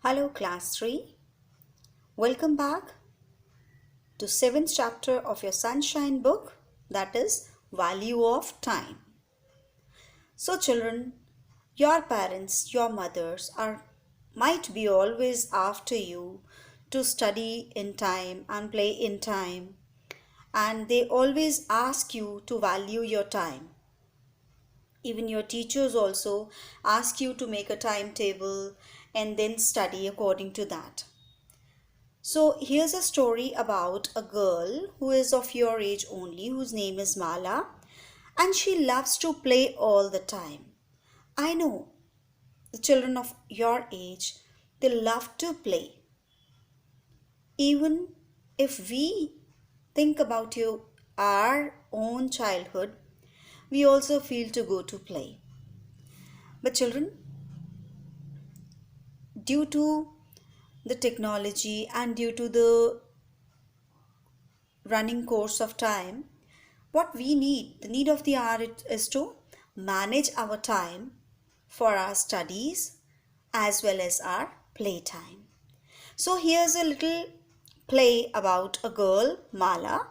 Hello, class 3. Welcome back to 7th chapter of your Sunshine book, that is Value of Time. So, children, your parents, your mothers might be always after you to study in time and play in time, and they always ask you to value your time. Even your teachers also ask you to make a timetable and then study according to that. So here's a story about a girl who is of your age only, whose name is Mala, and she loves to play all the time. I know the children of your age, they love to play. Even if we think about our own childhood, we also feel to go to play. But children, due to the technology and due to the running course of time, what we need, the need of the hour is to manage our time for our studies as well as our playtime. So here's a little play about a girl, Mala,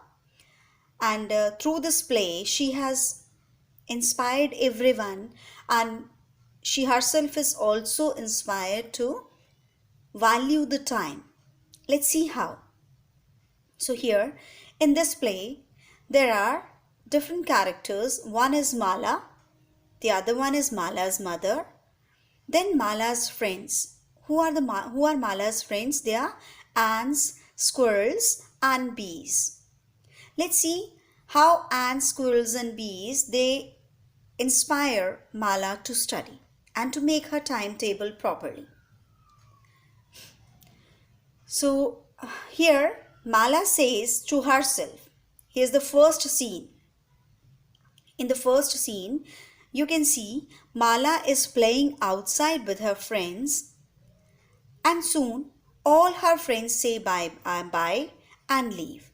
and through this play, she has inspired everyone, and she herself is also inspired to value the time. Let's see how. So here in this play, there are different characters. One is Mala, the other one is Mala's mother, then Mala's friends. Who are Mala's friends? They are ants, squirrels, and bees. Let's see how ants, squirrels, and bees they inspire Mala to study and to make her timetable properly. So here Mala says to herself, here's the first scene. In the first scene, you can see Mala is playing outside with her friends, and soon all her friends say bye and leave.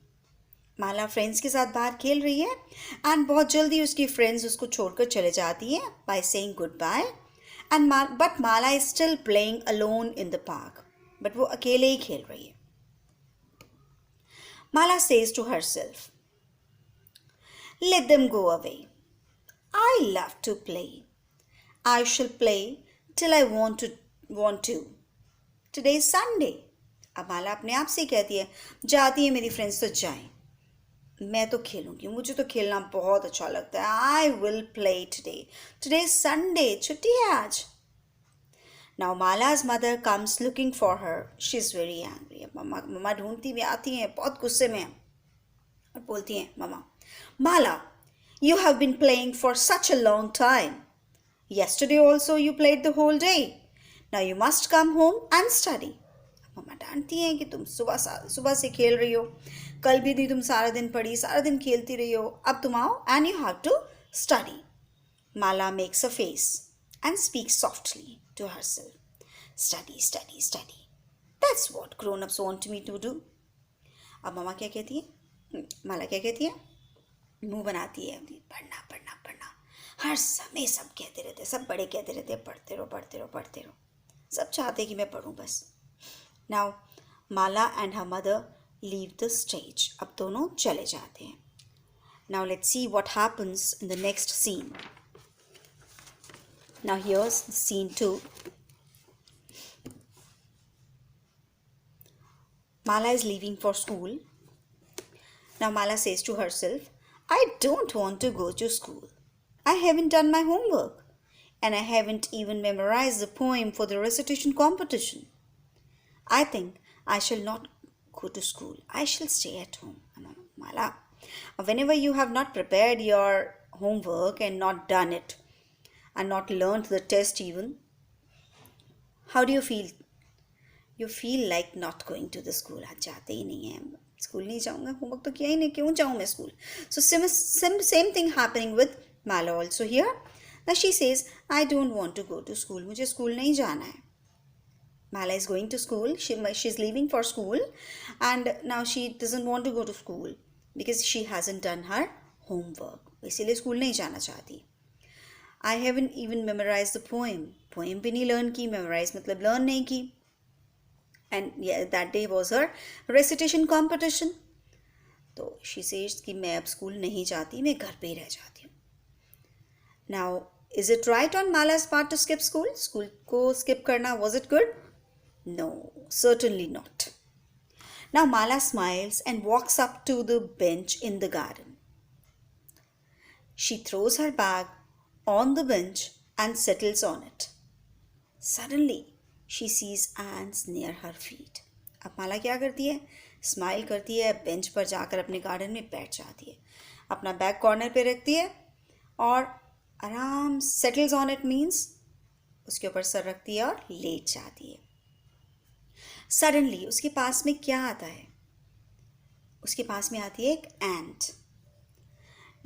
Mala friends के साथ बाहर खेल रही है and बहुत जल्दी उसकी friends उसको छोड़कर चले जाती हैं by saying good bye and but Mala is still playing alone in the park but वो अकेले ही खेल रही है. Mala says to herself, let them go away. I love to play. I shall play till I want to. Today is Sunday. अब माला अपने आप से कहती है, जाती है मेरी फ्रेंड्स तो जाएं, मैं तो खेलूंगी, मुझे तो खेलना बहुत अच्छा लगता है. I will play today is Sunday, छुट्टी है आज. Now Mala's mother comes looking for her. She is very angry. मम्मा ढूंढती भी आती हैं, बहुत गुस्से में और बोलती हैं, मम्मा, माला, you have been playing for such a long time. Yesterday also you played the whole day. Now you must come home and study. मम्मा डांटती हैं कि तुम सुबह से खेल रही हो, कल भी तुम सारा दिन पढ़ी, सारा दिन खेलती रही हो, अब तुम आओ and you have to study. Mala makes a face and speaks softly to herself. Study, study, study. That's what grown-ups want me to do. अब मम्मा क्या कहती है, माला क्या कहती है, मुंह बनाती है, पढ़ना पढ़ना पढ़ना. हर समय सब कहते रहते, सब बड़े कहते रहते, पढ़ते रहो पढ़ते रहो पढ़ते रहो. सब चाहते कि मैं पढ़ूं बस. Now Mala and her mother leave the stage. अब दोनों चले जाते हैं. Now let's see what happens in the next scene. Now here's scene 2. Mala is leaving for school. Now Mala says to herself, I don't want to go to school. I haven't done my homework, and I haven't even memorized the poem for the recitation competition. I think I shall not go to school. I shall stay at home. Mala, whenever you have not prepared your homework and not done it, and not learned the test even, how do you feel? You feel like not going to the school. आज जाते ही नहीं हैं, school नहीं जाऊँगा, homework तो किया ही नहीं, क्यों जाऊँ मैं school. So same thing happening with Mala also here. Now she says, I don't want to go to school. मुझे स्कूल नहीं जाना है. Mala is going to school. She's leaving for school, and now she doesn't want to go to school because she hasn't done her homework. इसीलिए school नहीं जाना चाहती. I haven't even memorized the poem. Poem भी नहीं learn की, memorize मतलब learn नहीं की. And yeah, that day was her recitation competition. तो शी सेज कि मैं अब स्कूल नहीं जाती, मैं घर पे ही रह जाती हूँ. Now is it right on Mala's part to skip school? School को स्किप करना, was it good? No, certainly not. Now Mala smiles and walks up to the bench in the garden. She throws her bag on the bench and settles on it. Suddenly, she sees ants near her feet. अब माला क्या करती है? Smile करती है, bench पर जाकर अपने garden में बैठ जाती है, अपना बैग कॉर्नर पे रखती है और आराम सेटल्स ऑन इट मीन्स उसके ऊपर सर रखती है और लेट जाती है. सडनली उसके पास में क्या आता है? उसके पास में आती है एक ant.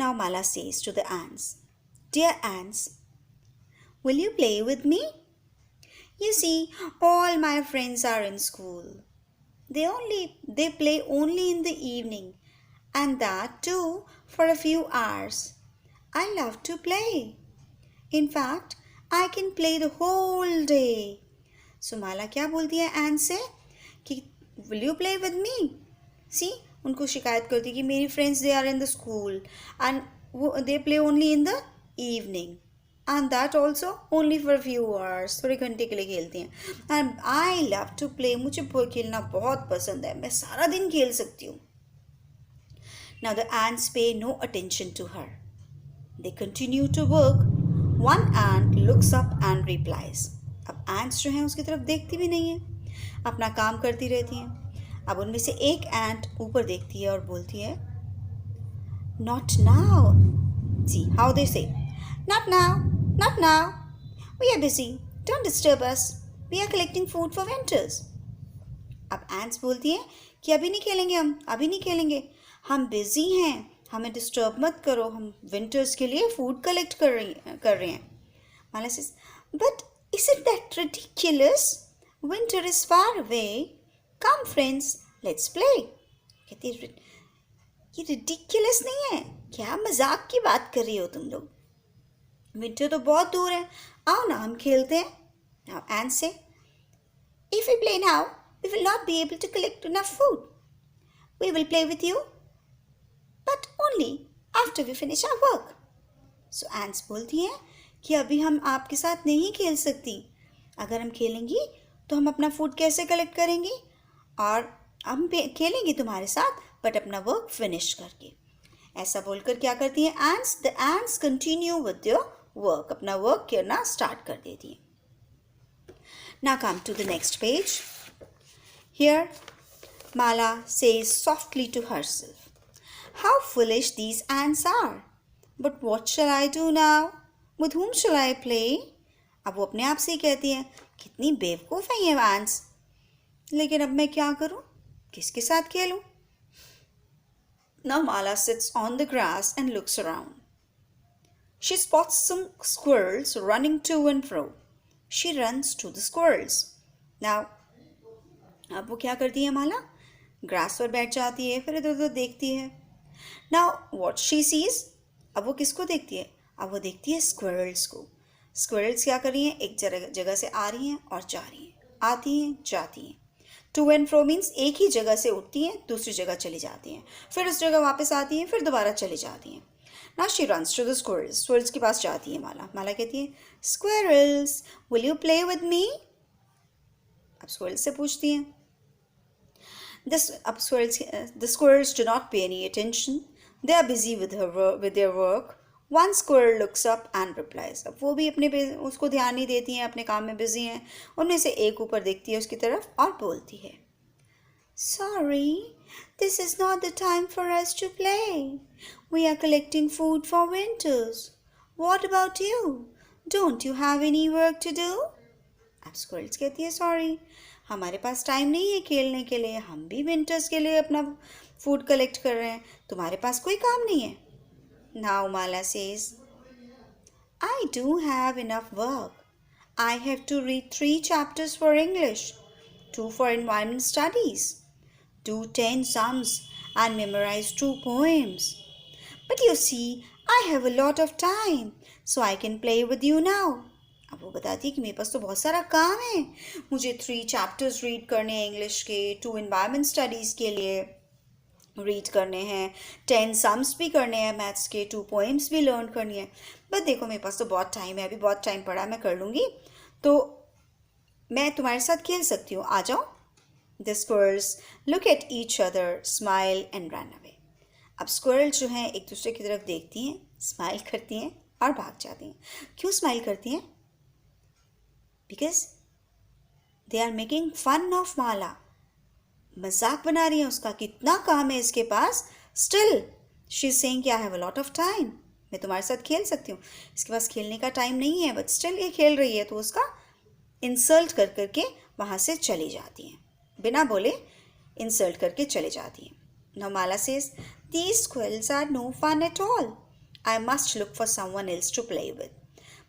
Now Mala says to the ants, dear ants, will you play with me? You see, all my friends are in school. They play only in the evening, and that too for a few hours. I love to play. In fact, I can play the whole day. So माला क्या बोलती है एंट से कि will you play with me? See, उनको शिकायत करती है कि मेरी friends they are in the school and they play only in the evening. And that also only for a few hours. थोड़े घंटे के लिए खेलती हैं. And I love to play. मुझे खेलना बहुत पसंद है. मैं सारा दिन खेल सकती हूँ. Now the ants pay no attention to her. They continue to work. One ant looks up and replies. अब ants जो हैं उसकी तरफ देखती भी नहीं है, अपना काम करती रहती हैं. अब उनमें से एक एंट ऊपर देखती है और बोलती है, Not now. See how they say, Not now. Not now. We are busy. Don't disturb us. We are collecting food for winters. अब ants बोलती हैं कि अभी नहीं खेलेंगे, हम अभी नहीं खेलेंगे, हम बिजी हैं, हमें डिस्टर्ब मत करो, हम विंटर्स के लिए फूड कलेक्ट कर रहे हैं. माला says, But isn't that ridiculous? Winter is far away. Come friends, let's play. कहती है ये ridiculous नहीं है, क्या मजाक की बात कर रही हो तुम लोग, विंटर तो बहुत दूर है, आओ ना हम खेलते हैं. Now ants say, If we play now, we will not be able to collect enough food. We will play with you, but only after we finish our work. So ants बोलती हैं कि अभी हम आपके साथ नहीं खेल सकती. अगर हम खेलेंगी तो हम अपना फूड कैसे कलेक्ट करेंगी, और हम खेलेंगी तुम्हारे साथ बट अपना वर्क फिनिश करके. ऐसा बोलकर क्या करती हैं ants? The ants continue with their work. अपना वर्क करना स्टार्ट कर देती हैं. Now come to the next page. Here Mala says softly to herself, How foolish these ants are. But what shall I do now? With whom shall I play? अब वो अपने आप से ही कहती है, कितनी बेवकूफ़ है ये ants, लेकिन अब मैं क्या करूं, किसके साथ खेलूं? Now Mala sits on the grass and looks around. She spots some squirrels running to and fro. She runs to the squirrels. Now, अब वो क्या करती है माला? ग्रास पर बैठ जाती है, फिर इधर उधर देखती है. Now, what she sees? अब वो किसको देखती है? अब वो देखती है स्क्विरल्स को. स्क्विरल्स क्या कर रही हैं? एक जगह से आ रही हैं और जा रही हैं, आती हैं जाती हैं. टू एंड फ्रो मीन्स एक ही जगह से उठती हैं, दूसरी जगह चली जाती हैं, फिर उस जगह वापस आती हैं, फिर दोबारा चली जाती हैं. Now she runs to the squirrels. Squirrels के पास जाती है माला. माला कहती है, Squirrels, will you play with me? अब squirrels से पूछती हैं. The squirrels do not pay any attention. They are busy with their work. One squirrel looks up and replies. अब वो भी उसको ध्यान नहीं देती हैं, अपने काम में बिजी हैं. उनमें से एक ऊपर देखती है उसकी तरफ और बोलती है, Sorry, this is not the time for us to play. We are collecting food for winters. What about you? Don't you have any work to do? अब स्क्विरल्स कहती है, सॉरी, हमारे पास टाइम नहीं है खेलने के लिए, हम भी विंटर्स के लिए अपना फूड कलेक्ट कर रहे हैं, तुम्हारे पास कोई काम नहीं है. Now Mala says, I do have enough work. I have to read 3 chapters for English, 2 for environment studies, do 10 sums and memorize 2 poems. But you see, I have a lot of time, so I can play with you now. अब वो बताती है कि मेरे पास तो बहुत सारा काम है, मुझे 3 चैप्टर्स रीड करने हैं इंग्लिश के, 2 एनवायरनमेंट स्टडीज़ के लिए रीड करने हैं, 10 सम्स भी करने हैं मैथ्स के, 2 पोएम्स भी लर्न करनी है। बट देखो मेरे पास तो बहुत टाइम है, अभी बहुत टाइम पड़ा है, मैं कर लूँगी, तो मैं तुम्हारे साथ खेल सकती हूँ, आ जाओ। The squirrels look at each other, smile and run away. अब स्क्विरल जो हैं एक दूसरे की तरफ देखती हैं, स्माइल करती हैं और भाग जाती हैं। क्यों स्माइल करती हैं? Because they are making fun of Mala. मजाक बना रही हैं उसका, कितना काम है इसके पास। स्टिल शी इज सेइंग कि I have a lot of time, मैं तुम्हारे साथ खेल सकती हूँ, इसके पास खेलने का टाइम नहीं है, बट स्टिल ये खेल रही है। तो उसका इंसल्ट कर करके वहाँ से चली जाती हैं, बिना बोले इंसल्ट करके चले जाती हैं। Now Mala says, these squirrels are no fun at all. I must look for someone else to play with.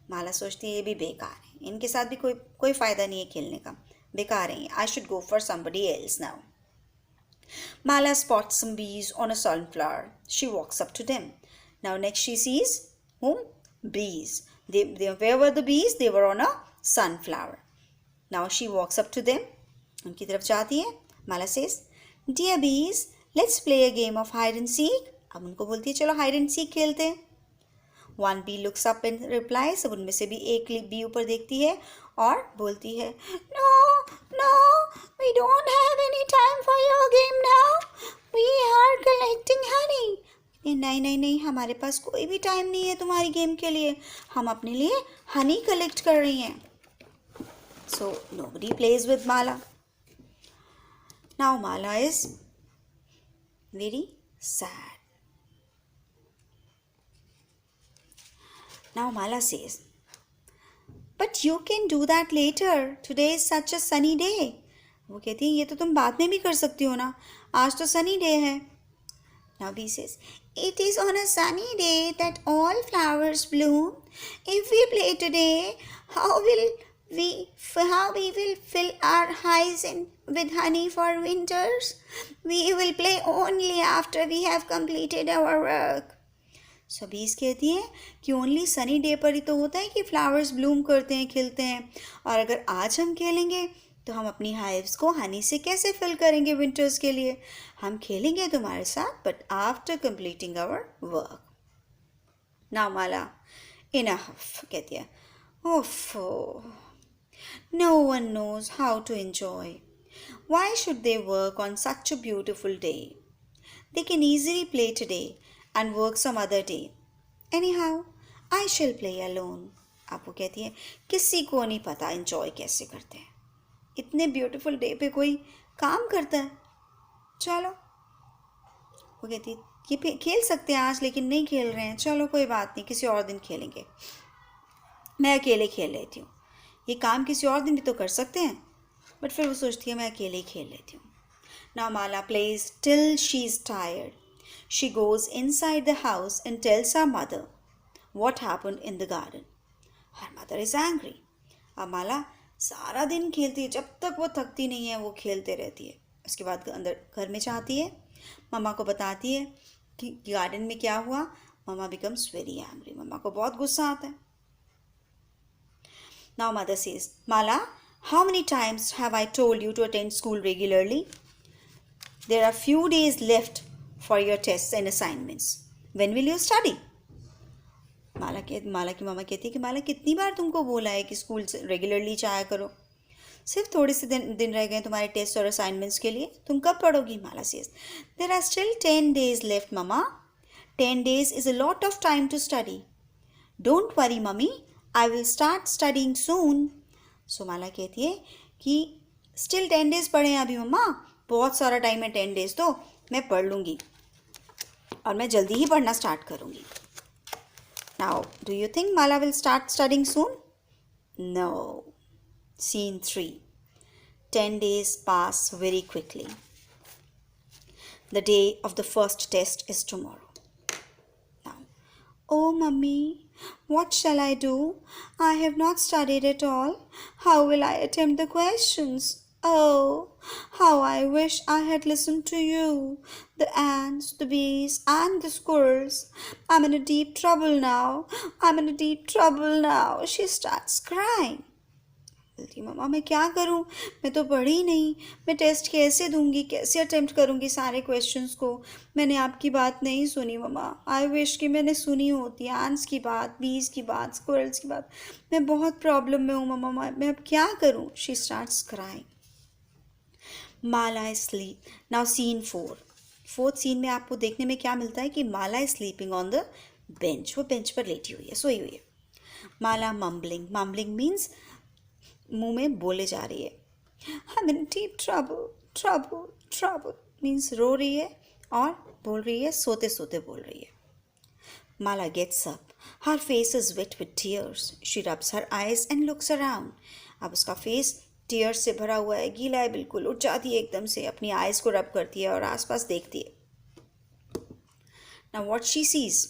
माला सोचती है ये भी बेकार है, इनके साथ भी कोई फ़ायदा नहीं है खेलने का, बेकार है। I should go for somebody else now. Mala spots some bees on a sunflower. She walks up to them. Now next she sees whom? Bees. Where were the bees? They were on a sunflower. Now she walks up to them. उनकी तरफ जाती है. Mala says, Dear bees, let's play a game of hide and seek. अब उनको बोलती है चलो hide and seek खेलते हैं. One bee looks up and replies. अब उनमें से भी एक बी ऊपर देखती है और बोलती है No, no, we don't have any time for your game now. We are collecting honey. नहीं नहीं नहीं, हमारे पास कोई भी टाइम नहीं है तुम्हारी गेम के लिए, हम अपने लिए हनी कलेक्ट कर रही हैं. So nobody plays with Mala. Now Mala is very sad. Now Mala says, But you can do that later. Today is such a sunny day. वो कहती है ये तो तुम बाद में भी कर सकती हो ना, आज तो सनी डे है. Now Bee says, It is on a sunny day that all flowers bloom. If we play today, how we will fill our hives with honey for winters? We will play only after we have completed our work. So बीज कहती हैं कि only sunny day पर ही तो होता है कि flowers Bloom करते हैं, खिलते हैं, और अगर आज हम खेलेंगे तो हम अपनी हाइव्स को हनी से कैसे फिल करेंगे विंटर्स के लिए. हम खेलेंगे तुम्हारे साथ but after completing our work. Now Mala in a huff कहती है, ओफो, no one knows how to enjoy. Why should they work on such a beautiful day? They can easily play today and work some other day. Anyhow, I shall play alone. आप वो कहती है किसी को नहीं पता enjoy कैसे करते हैं, इतने ब्यूटीफुल डे पे कोई काम करता है. चलो, वो कहती है ये खेल सकते हैं आज लेकिन नहीं खेल रहे हैं, चलो कोई बात नहीं, किसी और दिन खेलेंगे, मैं अकेले खेल लेती हूँ. ये काम किसी और दिन भी तो कर सकते हैं, बट फिर वो सोचती है मैं अकेले ही खेल लेती हूँ. Now Mala plays till she is tired. She goes inside the house and tells her mother what happened in the garden. Her mother is angry. अब माला सारा दिन खेलती है, जब तक वो थकती नहीं है वो खेलते रहती है. उसके बाद अंदर घर में जाती है, मम्मा को बताती है कि गार्डन में क्या हुआ. मम्मा becomes very angry. मम्मा को बहुत गुस्सा आता है. Now mother says, Mala, how many times have I told you to attend school regularly? There are few days left for your tests and assignments. When will you study? माला की मामा कहती है कि माला कितनी बार तुमको बोला है कि स्कूल रेगुलरली जाया करो, सिर्फ थोड़े से दिन रह गए तुम्हारे टेस्ट और असाइनमेंट्स के लिए, तुम कब पढ़ोगी. Mala says, there are still 10 days left ममा. 10 days is a lot of time to study. Don't worry mummy, I will start studying soon. So माला कहती है कि स्टिल 10 days पढ़े हैं अभी मम्मा, बहुत सारा टाइम है 10 days, तो मैं पढ़ लूँगी और मैं जल्दी ही पढ़ना स्टार्ट करूँगी. Now, do you think Mala will start studying soon? No. Scene 3. 10 days pass very quickly. The day of the first test is tomorrow. Now, oh mummy, what shall I do? I have not studied at all. How will I attempt the questions? Oh, how I wish I had listened to you. The ants, the bees, and the squirrels. I'm in a deep trouble now. I'm in a deep trouble now. She starts crying. बोलती मम्मा मैं क्या करूं, मैं तो पढ़ी नहीं, मैं test कैसे दूंगी, कैसे अटेम्प्ट करूंगी सारे क्वेश्चंस को, मैंने आपकी बात नहीं सुनी मम्मा, आई विश कि मैंने सुनी होती एंट्स की बात, बीज की बात, स्क्विरल्स की बात, मैं बहुत प्रॉब्लम में हूँ मम्मा, मैं अब क्या करूँ. She starts crying. Mala is sleep. Now scene 4. Fourth scene में आपको देखने में क्या मिलता है कि Mala is sleeping on the bench. वो बेंच पर लेटी हुई है, सोई हुई है. माला मम्बलिंग. मम्बलिंग मीन्स मुंह में बोले जा रही है. I'm in deep trouble, trouble, trouble means रो रही है और बोल रही है, सोते सोते बोल रही है. Mala gets up. Her face is wet with tears. She rubs her eyes and looks around. अब उसका फेस टीयर्स से भरा हुआ है, गीला है बिल्कुल. उठ जाती है एकदम से, अपनी आइज को रब करती है और आसपास देखती है. Now what she sees?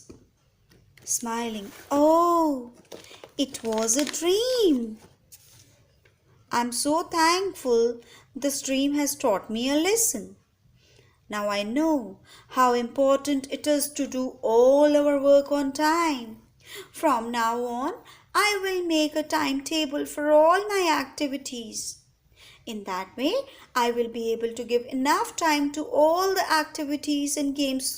Smiling. Oh, it was a dream. I'm so thankful this dream has taught me a lesson. Now I know how important it is to do all our work on time. From now on, I will make a timetable for all my activities. In that way, I will be able to give enough time to all the activities and games.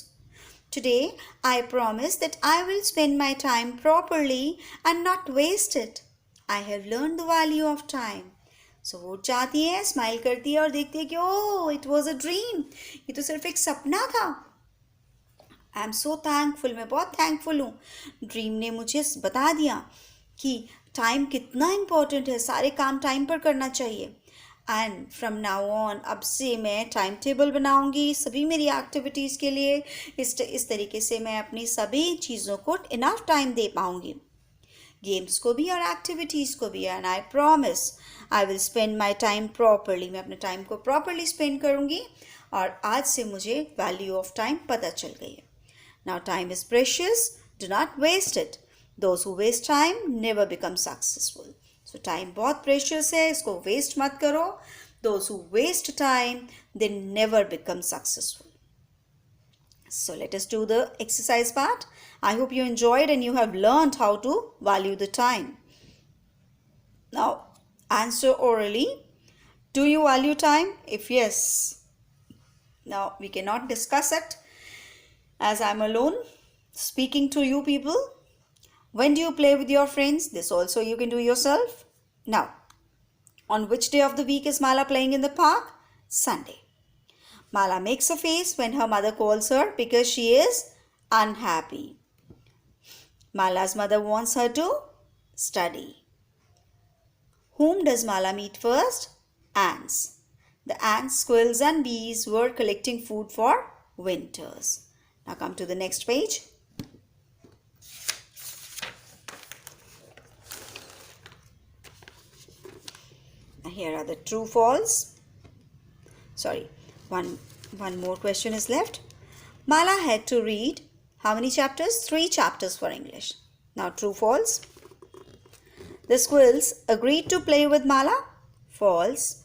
Today, I promise that I will spend my time properly and not waste it. I have learned the value of time. सो वो जाती है, smile करती है और देखती है कि oh it was a dream, ये तो सिर्फ एक सपना था. I am so thankful. मैं बहुत थैंकफुल हूँ. ड्रीम ने मुझे बता दिया कि टाइम कितना इम्पोर्टेंट है, सारे काम टाइम पर करना चाहिए. एंड फ्रॉम नाउ ऑन, अब से मैं टाइम टेबल बनाऊंगी सभी मेरी एक्टिविटीज़ के लिए. इस तरीके से मैं अपनी सभी चीज़ों को इनफ टाइम दे पाऊंगी, गेम्स को भी और एक्टिविटीज़ को भी. And I promise I will spend my time properly. मैं अपने टाइम को प्रॉपरली स्पेंड करूँगी और आज से मुझे वैल्यू ऑफ टाइम पता चल गई है. Now time is precious, do not waste it. Those who waste time never become successful. So time बहुत प्रेशियस है, इसको वेस्ट मत करो. Those who waste time they never become successful. So let us do the exercise part. I hope you enjoyed and you have learned how to value the time. Now answer orally. Do you value time? If yes, now we cannot discuss it as I'm alone speaking to you people. When do you play with your friends? This also you can do yourself. Now, on which day of the week is Mala playing in the park? Sunday. Mala makes a face when her mother calls her because she is unhappy. Mala's mother wants her to study. Whom does Mala meet first? Ants. The ants, squirrels and bees were collecting food for winters. Now come to the next page. Now here are the true false. Sorry. One more question is left. Mala had to read how many chapters? 3 chapters for English. Now true, false. The squirrels agreed to play with Mala. False.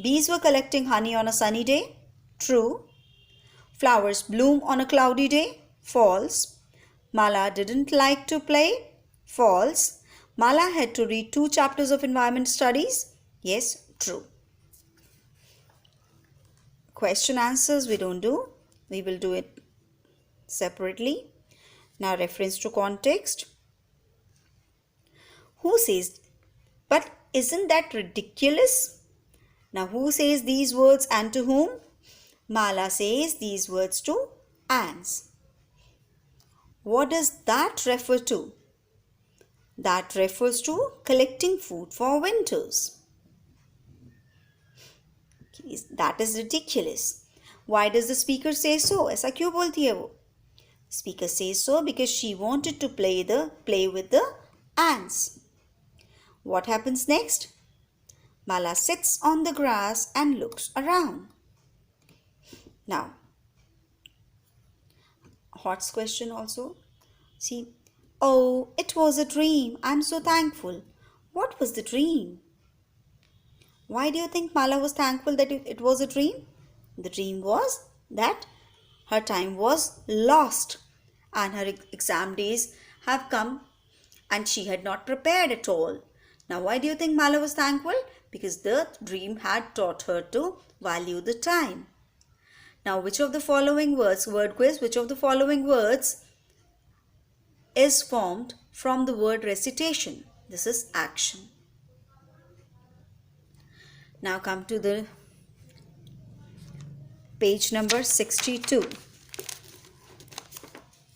Bees were collecting honey on a sunny day. True. Flowers bloom on a cloudy day. False. Mala didn't like to play. False. Mala had to read 2 chapters of environment studies. Yes, true. Question answers we don't do. We will do it separately. Now reference to context. Who says, but isn't that ridiculous? Now who says these words and to whom? Mala says these words to ants. What does that refer to? That refers to collecting food for winters. That is ridiculous. Why does the speaker say so? ऐसा क्यों बोलती है वो? Speaker says so because she wanted to play with the ants. What happens next? Mala sits on the grass and looks around. Now, Hot's question also. See, oh, it was a dream. I'm so thankful. What was the dream? Why do you think Mala was thankful that it was a dream? The dream was that her time was lost and her exam days have come and she had not prepared at all. Now, why do you think Mala was thankful? Because the dream had taught her to value the time. Now, which of the following words, word quiz, which of the following words is formed from the word recitation? This is action. Now come to the page number 62.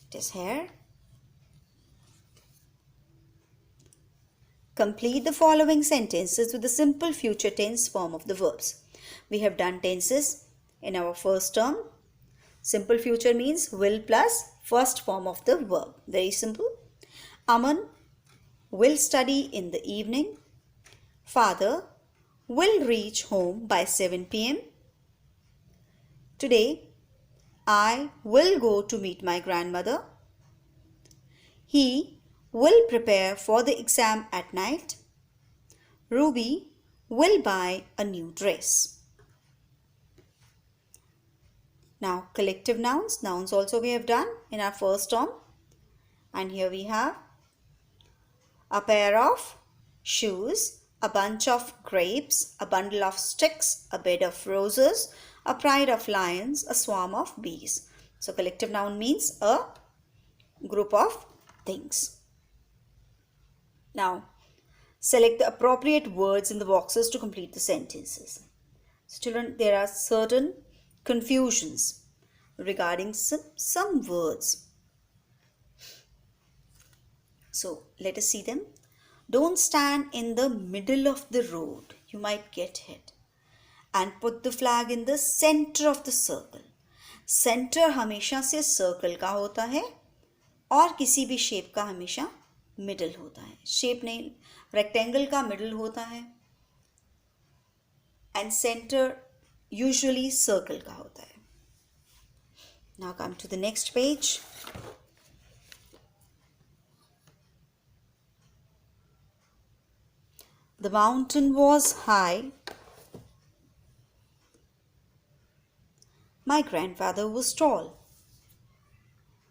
It is here. Complete the following sentences with the simple future tense form of the verbs. We have done tenses in our first term. Simple future means will plus first form of the verb. Very simple. Aman will study in the evening. Father will reach home by 7 p.m. Today, I will go to meet my grandmother. He will prepare for the exam at night. Ruby will buy a new dress. Now, collective nouns. Nouns also we have done in our first term. And here we have a pair of shoes, a bunch of grapes, a bundle of sticks, a bed of roses, a pride of lions, a swarm of bees. So, collective noun means a group of things. Now, select the appropriate words in the boxes to complete the sentences. So, children, there are certain confusions regarding some words. So, let us see them. Don't stand in the middle of the road. You might get hit. And put the flag in the center of the circle. Center हमेशा से circle का होता है और किसी भी shape का हमेशा middle होता है. Shape नहीं, rectangle का middle होता है and center usually circle का होता है. Now come to the next page. The mountain was high. My grandfather was tall.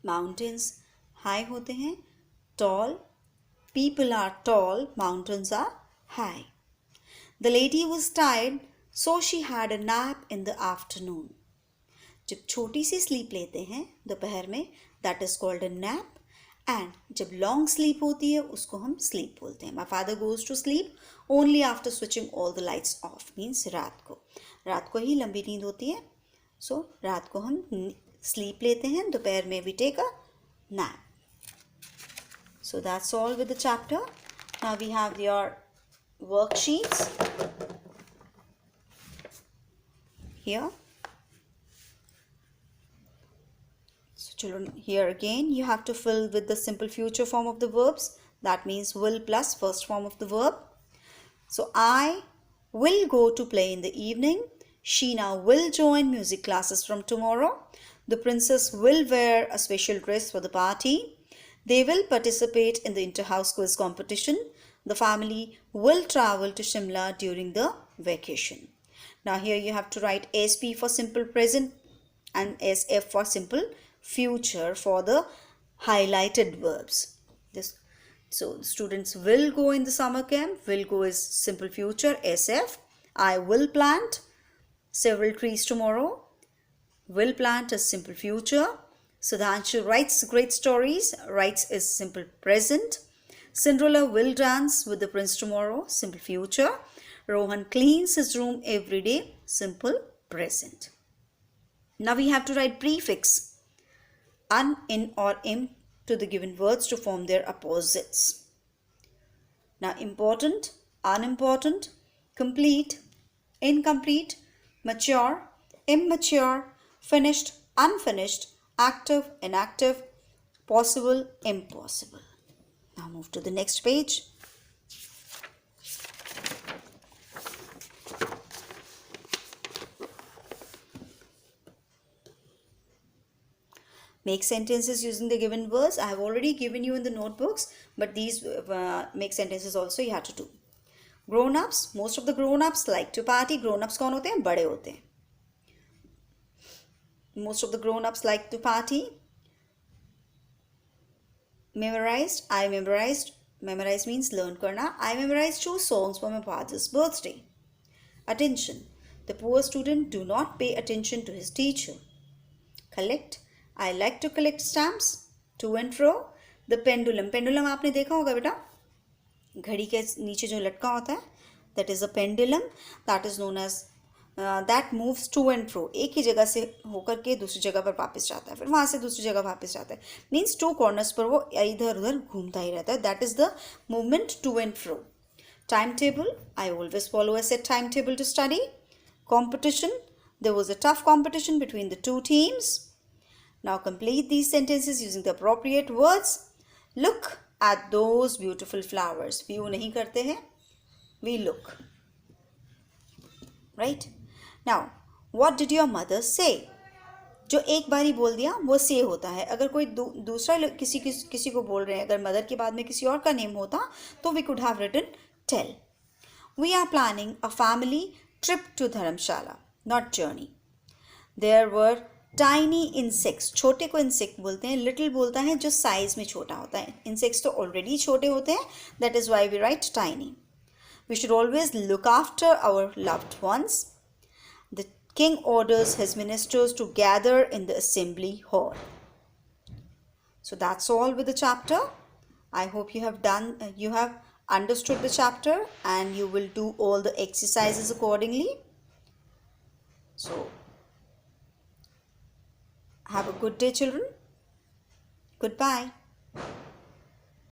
Mountains high होते हैं, tall. People are tall, mountains are high. The lady was tired, so she had a nap in the afternoon. जब छोटी सी sleep लेते हैं दोपहर में, that is called a nap. And जब long sleep होती है उसको हम sleep बोलते हैं. My father goes to sleep only after switching all the lights off. Means रात को ही लंबी नींद होती है. So रात को हम sleep लेते हैं, दोपहर में we take a nap. So that's all with the chapter. Now we have your worksheets here. So children, here again you have to fill with the simple future form of the verbs. That means will plus first form of the verb. So I will go to play in the evening. Sheena will join music classes from tomorrow. The princess will wear a special dress for the party. They will participate in the inter-house quiz competition. The family will travel to Shimla during the vacation. Now here you have to write SP for simple present and SF for simple future for the highlighted verbs. So students will go in the summer camp. Will go is simple future, SF. I will plant several trees tomorrow. Will plant is simple future. Sudhanshu writes great stories. Writes is simple present. Cinderella will dance with the prince tomorrow. Simple future. Rohan cleans his room every day. Simple present. Now we have to write prefix un, in or im to the given words to form their opposites. Now important, unimportant, complete, incomplete, mature, immature, finished, unfinished, active, inactive, possible, impossible. Now move to the next page. Make sentences using the given words. I have already given you in the notebooks, but these make sentences also you have to do. Grown-ups, most of the grown-ups like to party. Grown-ups कौन होते हैं? बड़े होते हैं. Most of the grown-ups like to party. Memorized, I memorized. Memorize means learn करना. I memorized 2 songs for my father's birthday. Attention, the poor student do not pay attention to his teacher. Collect, I like to collect stamps. To and fro. The pendulum, pendulum आपने देखा होगा बेटा, घड़ी के नीचे जो लटका होता है, that is a pendulum. That is known as that moves to and fro. एक ही जगह से होकर के दूसरी जगह पर वापस जाता है, फिर वहाँ से दूसरी जगह वापस जाता है. मीन्स 2 कॉर्नर्स पर वो इधर उधर घूमता ही रहता है. That is the movement to and fro. Timetable, I always follow a set timetable to study. Competition, there was a tough competition between the 2 teams. Now complete these sentences using the appropriate words. Look at those beautiful flowers. View नहीं करते हैं, we look. Right? Now, what did your mother say? जो एक बार ही बोल दिया वो से होता है. अगर कोई दूसरा किसी को बोल रहे हैं, अगर मदर के बाद में किसी और का नेम होता तो we could have written tell. We are planning a family trip to Dharamshala, not journey. There were tiny insects. छोटे को insect बोलते हैं, little बोलता है जो size में छोटा होता है. Insects तो already छोटे होते हैं, that is why we write tiny. We should always look after our loved ones. The king orders his ministers to gather in the assembly hall. So that's all with the chapter. I hope you have understood the chapter and you will do all the exercises accordingly. So have a good day, children. Goodbye.